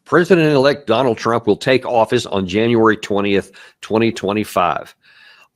President-elect Donald Trump will take office on January 20th, 2025.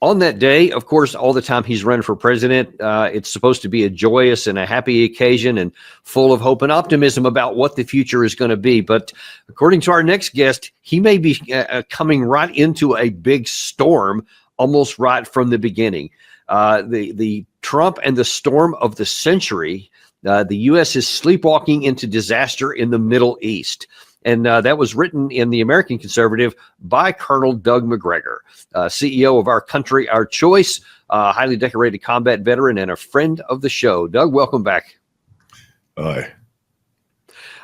On that day, of course, all the time he's running for president, it's supposed to be a joyous and a happy occasion and full of hope and optimism about what the future is going to be. But according to our next guest, he may be coming right into a big storm almost right from the beginning. The Trump and the storm of the century. The U.S. is sleepwalking into disaster in the Middle East. And that was written in the American Conservative by Colonel Doug Macgregor, CEO of Our Country, Our Choice, highly decorated combat veteran and a friend of the show. Doug, welcome back. Hi.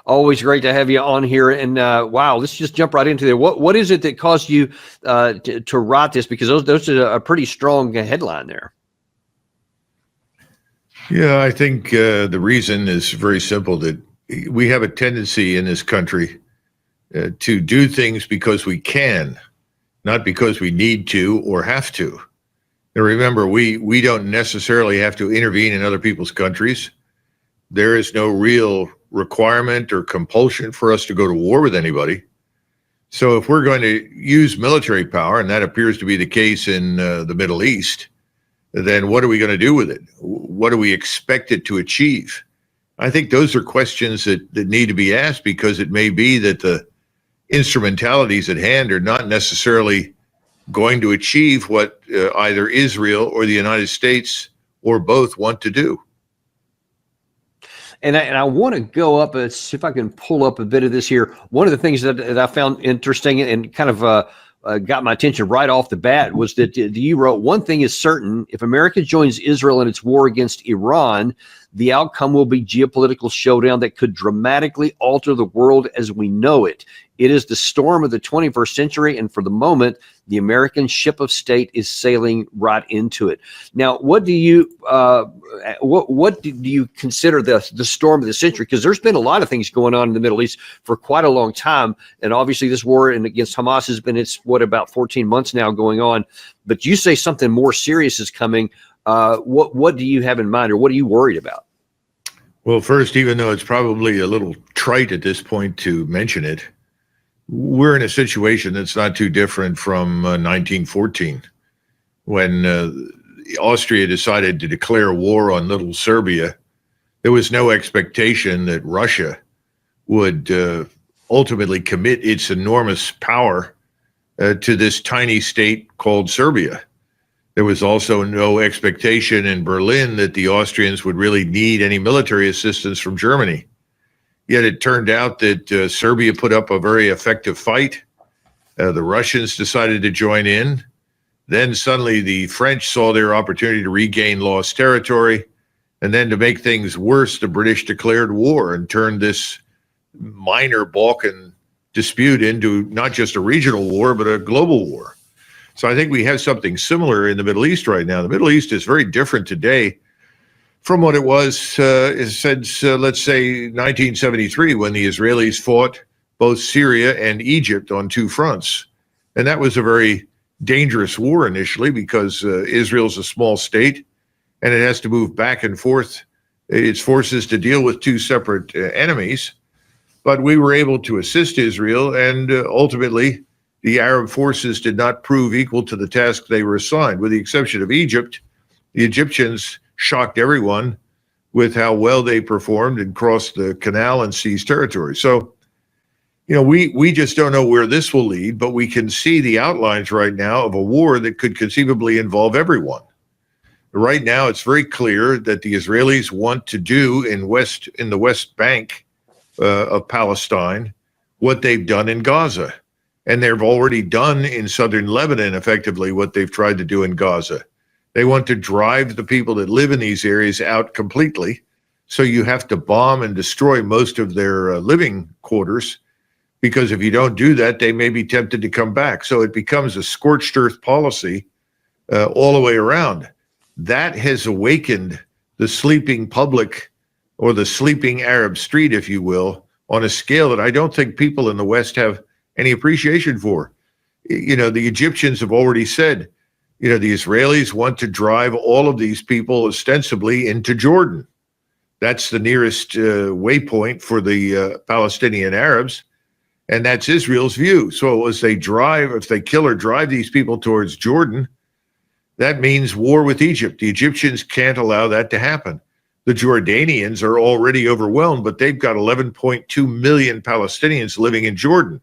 Always great to have you on here. And wow, let's just jump right into there. What is it that caused you to write this? Because those are a pretty strong headline there. Yeah, I think the reason is very simple, that we have a tendency in this country to do things because we can, not because we need to or have to. Now remember, we don't necessarily have to intervene in other people's countries. There is no real requirement or compulsion for us to go to war with anybody. So if we're going to use military power, and that appears to be the case in the Middle East, then what are we going to do with it? What do we expect it to achieve? I think those are questions that need to be asked, because it may be that the instrumentalities at hand are not necessarily going to achieve what either Israel or the United States or both want to do. And I want to go up, see if I can pull up a bit of this here. One of the things that I found interesting and kind of got my attention right off the bat was that you wrote, one thing is certain: if America joins Israel in its war against Iran, the outcome will be geopolitical showdown that could dramatically alter the world as we know it. It is the storm of the 21st century, and for the moment, the American ship of state is sailing right into it. Now, what do you consider the storm of the century? Because there's been a lot of things going on in the Middle East for quite a long time, and obviously this war against Hamas has been about 14 months now going on. But you say something more serious is coming. What do you have in mind, or what are you worried about? Well, first, even though it's probably a little trite at this point to mention it, we're in a situation that's not too different from 1914, when Austria decided to declare war on little Serbia. There was no expectation that Russia would ultimately commit its enormous power to this tiny state called Serbia. There was also no expectation in Berlin that the Austrians would really need any military assistance from Germany. Yet it turned out that Serbia put up a very effective fight. The Russians decided to join in. Then suddenly the French saw their opportunity to regain lost territory. And then to make things worse, the British declared war and turned this minor Balkan dispute into not just a regional war, but a global war. So I think we have something similar in the Middle East right now. The Middle East is very different today from what it was since, let's say, 1973, when the Israelis fought both Syria and Egypt on two fronts. And that was a very dangerous war initially, because Israel's a small state and it has to move back and forth its forces to deal with two separate enemies. But we were able to assist Israel, and ultimately the Arab forces did not prove equal to the task they were assigned. With the exception of Egypt, the Egyptians shocked everyone with how well they performed and crossed the canal and seized territory. So, we just don't know where this will lead, but we can see the outlines right now of a war that could conceivably involve everyone. Right now, it's very clear that the Israelis want to do in the West Bank of Palestine what they've done in Gaza. And they've already done in southern Lebanon, effectively, what they've tried to do in Gaza. They want to drive the people that live in these areas out completely. So you have to bomb and destroy most of their living quarters, because if you don't do that, they may be tempted to come back. So it becomes a scorched earth policy all the way around. That has awakened the sleeping public, or the sleeping Arab street, if you will, on a scale that I don't think people in the West have any appreciation for. The Egyptians have already said, the Israelis want to drive all of these people ostensibly into Jordan. That's the nearest waypoint for the Palestinian Arabs. And that's Israel's view. So as they drive, if they kill or drive these people towards Jordan, that means war with Egypt. The Egyptians can't allow that to happen. The Jordanians are already overwhelmed, but they've got 11.2 million Palestinians living in Jordan.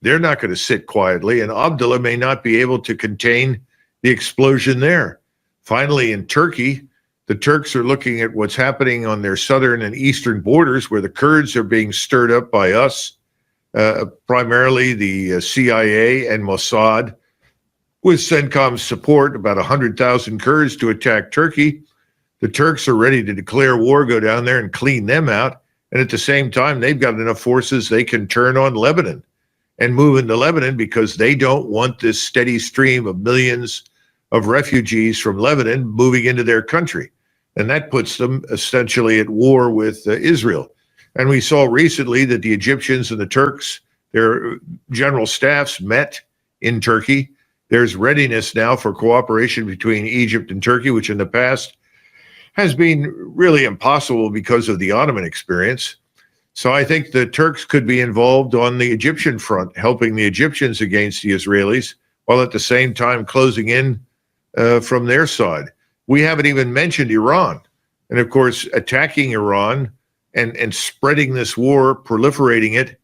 They're not going to sit quietly, and Abdullah may not be able to contain the explosion there. Finally, in Turkey, the Turks are looking at what's happening on their southern and eastern borders, where the Kurds are being stirred up by us, primarily the CIA and Mossad, with CENTCOM's support, about 100,000 Kurds to attack Turkey. The Turks are ready to declare war, go down there and clean them out. And at the same time, they've got enough forces they can turn on Lebanon and move into Lebanon, because they don't want this steady stream of millions of refugees from Lebanon moving into their country. And that puts them essentially at war with Israel. And we saw recently that the Egyptians and the Turks, their general staffs, met in Turkey. There's readiness now for cooperation between Egypt and Turkey, which in the past has been really impossible because of the Ottoman experience. So I think the Turks could be involved on the Egyptian front, helping the Egyptians against the Israelis, while at the same time closing in from their side. We haven't even mentioned Iran. And of course, attacking Iran and spreading this war, proliferating it,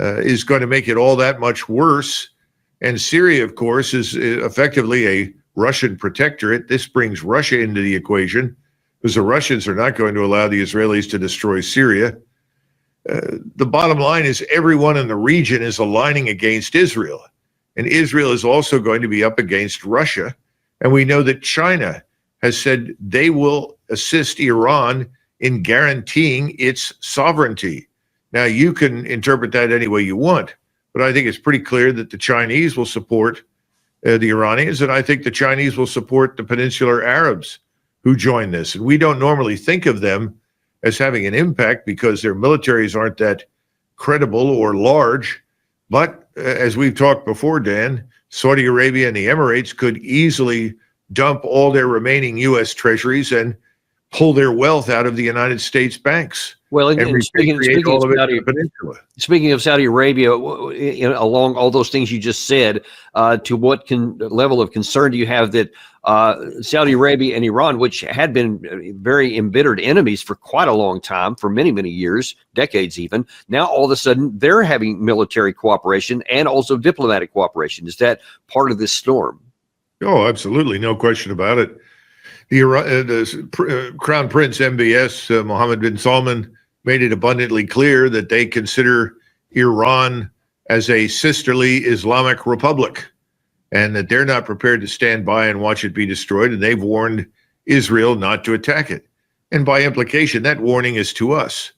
is going to make it all that much worse. And Syria, of course, is effectively a Russian protectorate. This brings Russia into the equation, because the Russians are not going to allow the Israelis to destroy Syria. The bottom line is everyone in the region is aligning against Israel. And Israel is also going to be up against Russia. And we know that China has said they will assist Iran in guaranteeing its sovereignty. Now, you can interpret that any way you want, but I think it's pretty clear that the Chinese will support the Iranians, and I think the Chinese will support the Peninsular Arabs who join this. And we don't normally think of them as having an impact because their militaries aren't that credible or large. But as we've talked before, Dan, Saudi Arabia and the Emirates could easily dump all their remaining U.S. treasuries and pull their wealth out of the United States banks. Well, and speaking of Saudi Arabia, along all those things you just said, to what level of concern do you have that Saudi Arabia and Iran, which had been very embittered enemies for quite a long time, for many, many years, decades even, now all of a sudden they're having military cooperation and also diplomatic cooperation? Is that part of this storm? Oh, absolutely. No question about it. The Crown Prince MBS, Mohammed bin Salman, made it abundantly clear that they consider Iran as a sisterly Islamic republic and that they're not prepared to stand by and watch it be destroyed. And they've warned Israel not to attack it. And by implication, that warning is to us.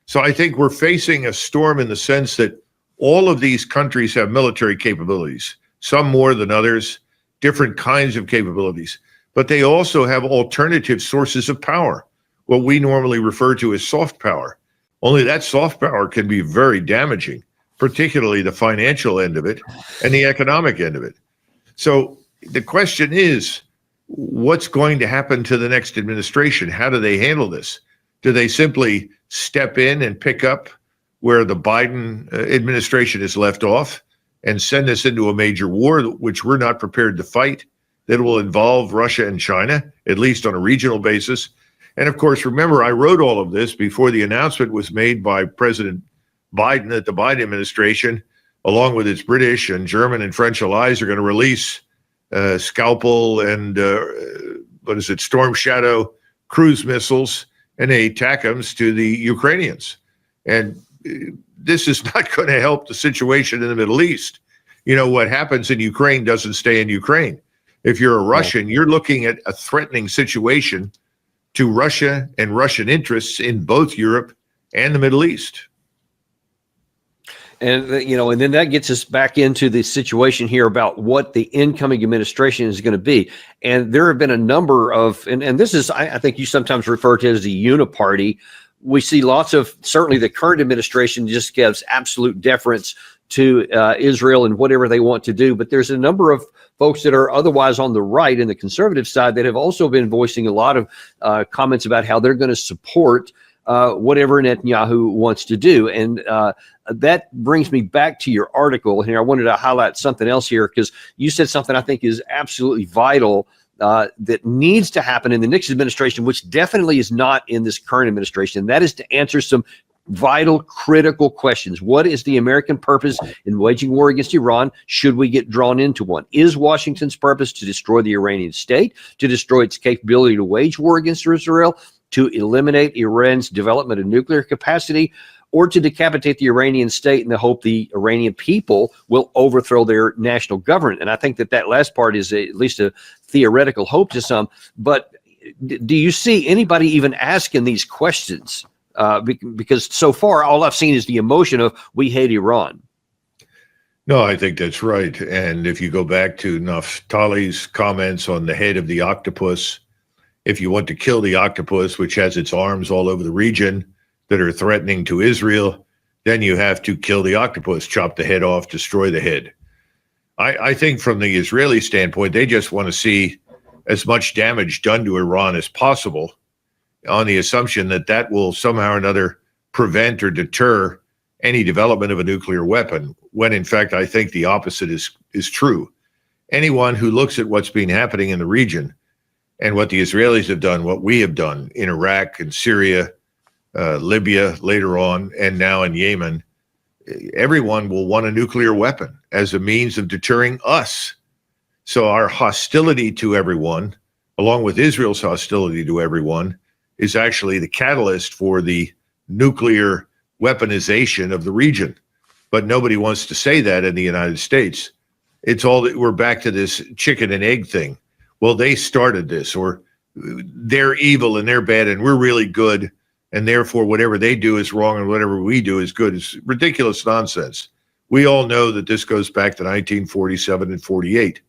So I think we're facing a storm in the sense that all of these countries have military capabilities, some more than others, different kinds of capabilities, but they also have alternative sources of power, what we normally refer to as soft power. Only that soft power can be very damaging, particularly the financial end of it and the economic end of it. So the question is, what's going to happen to the next administration? How do they handle this? Do they simply step in and pick up where the Biden administration is left off and send us into a major war, which we're not prepared to fight, that will involve Russia and China, at least on a regional basis? And of course, remember, I wrote all of this before the announcement was made by President Biden that the Biden administration, along with its British and German and French allies, are going to release Scalpel and Storm Shadow cruise missiles and ATACMS to the Ukrainians. And this is not going to help the situation in the Middle East. You know, what happens in Ukraine doesn't stay in Ukraine. If you're a Russian, you're looking at a threatening situation to Russia and Russian interests in both Europe and the Middle East. And, and then that gets us back into the situation here about what the incoming administration is going to be. And there have been a number of, and this is, I think you sometimes refer to it as a uniparty. We see lots of, certainly the current administration just gives absolute deference to Israel and whatever they want to do. But there's a number of folks that are otherwise on the right and the conservative side that have also been voicing a lot of comments about how they're going to support whatever Netanyahu wants to do. And that brings me back to your article here. I wanted to highlight something else here because you said something I think is absolutely vital that needs to happen in the Nixon administration, which definitely is not in this current administration. And that is to answer some vital, critical questions. What is the American purpose in waging war against Iran? Should we get drawn into one? Is Washington's purpose to destroy the Iranian state, to destroy its capability to wage war against Israel, to eliminate Iran's development of nuclear capacity, or to decapitate the Iranian state in the hope the Iranian people will overthrow their national government? And I think that last part is at least a theoretical hope to some. But do you see anybody even asking these questions? Because so far, all I've seen is the emotion of we hate Iran. No, I think that's right. And if you go back to Naftali's comments on the head of the octopus, if you want to kill the octopus, which has its arms all over the region that are threatening to Israel, then you have to kill the octopus, chop the head off, destroy the head. I think from the Israeli standpoint, they just want to see as much damage done to Iran as possible on the assumption that that will somehow or another prevent or deter any development of a nuclear weapon, when in fact I think the opposite is true. Anyone who looks at what's been happening in the region and what the Israelis have done, what we have done in Iraq and Syria, Libya later on, and now in Yemen, everyone will want a nuclear weapon as a means of deterring us. So our hostility to everyone, along with Israel's hostility to everyone, is actually the catalyst for the nuclear weaponization of the region. But nobody wants to say that in the United States. It's all that we're back to this chicken and egg thing. Well, they started this, or they're evil and they're bad and we're really good, and therefore whatever they do is wrong and whatever we do is good. It's ridiculous nonsense. We all know that this goes back to 1947 and 48.